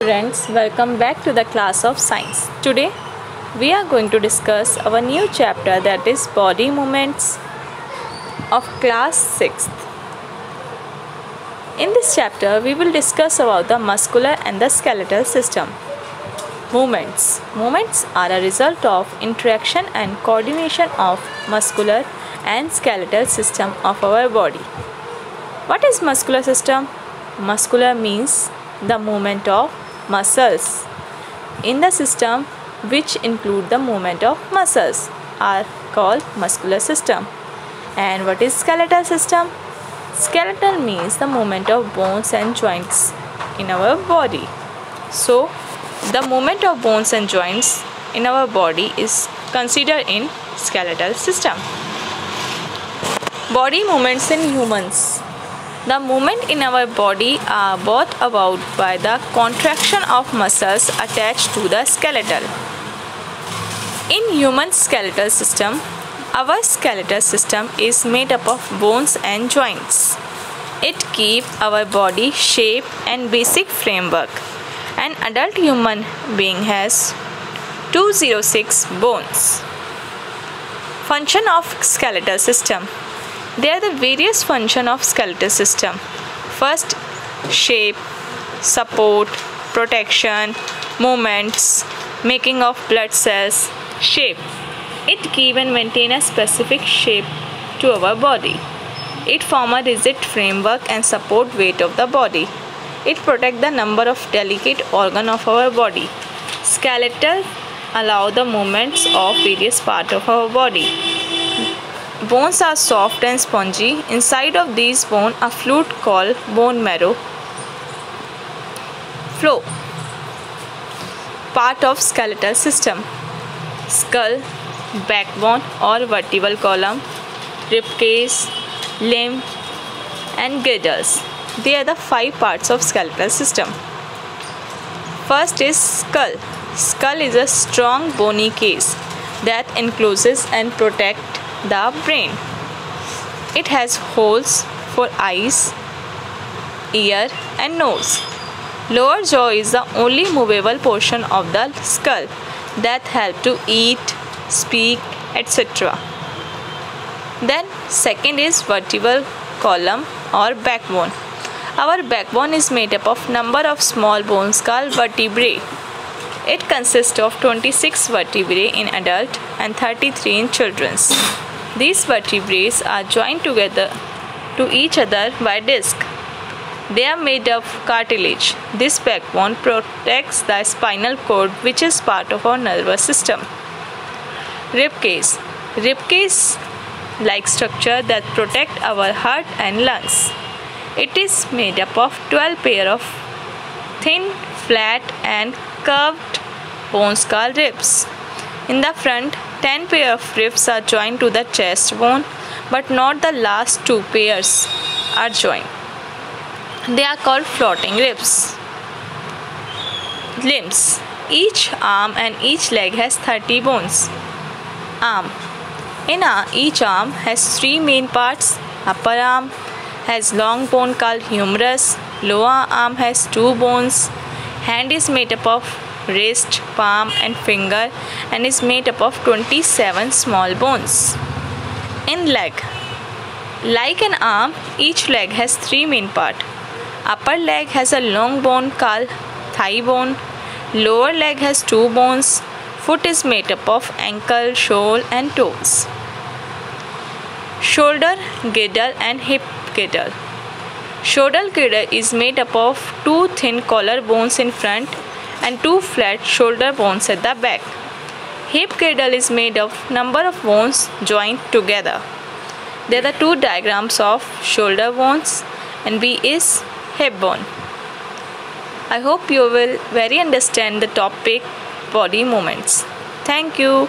Friends, welcome back to the class of science. Today we are going to discuss our new chapter, that is body movements of class 6th. In this chapter we will discuss about the muscular and the skeletal system. Movements are a result of interaction and coordination of muscular and skeletal system of our body. What is muscular system? Muscular means the movement of muscles in the system, which include the movement of muscles, are called muscular system. And what is skeletal system? Skeletal means the movement of bones and joints in our body. So the movement of bones and joints in our body is considered in skeletal system. Body movements in humans. The movement in our body are brought about by the contraction of muscles attached to the skeletal. In human skeletal system, our skeletal system is made up of bones and joints. It keeps our body shape and basic framework. An adult human being has 206 bones. Function of skeletal system. There are the various functions of skeletal system. First, shape, support, protection, movements, making of blood cells. Shape. It gives and maintains a specific shape to our body. It forms a rigid framework and support weight of the body. It protects the number of delicate organs of our body. Skeletal allow the movements of various parts of our body. Bones are soft and spongy. Inside of these bones, a fluid called bone marrow flow. Part of skeletal system. Skull, backbone or vertebral column, rib cage, limb and girdles. They are the 5 parts of skeletal system. First is skull. Skull is a strong bony case that encloses and protects the brain. It has holes for eyes, ear and nose. Lower jaw is the only movable portion of the skull that helps to eat, speak, etc. Then second is vertebral column or backbone. Our backbone is made up of number of small bones called vertebrae. It consists of 26 vertebrae in adult and 33 in children. These vertebrae are joined together to each other by disc. They are made of cartilage. This backbone protects the spinal cord, which is part of our nervous system. Rib cage. Rib cage like structure that protect our heart and lungs. It is made up of 12 pair of thin, flat and curved bones called ribs. In the front, 10 pair of ribs are joined to the chest bone, but not the last 2 pairs are joined. They are called floating ribs. Limbs. Each arm and each leg has 30 bones. Arm. Each arm has 3 main parts. Upper arm has long bone called humerus. Lower arm has 2 bones. Hand is made up of wrist, palm and finger and is made up of 27 small bones. In leg. Like an arm, each leg has 3 main parts. Upper leg has a long bone called thigh bone. Lower leg has 2 bones. Foot is made up of ankle, sole and toes. Shoulder girdle and hip girdle. Shoulder girdle is made up of 2 thin collar bones in front and 2 flat shoulder bones at the back. Hip girdle is made of number of bones joined together. There are 2 diagrams of shoulder bones and B is hip bone. I hope you will very understand the topic body movements. Thank you.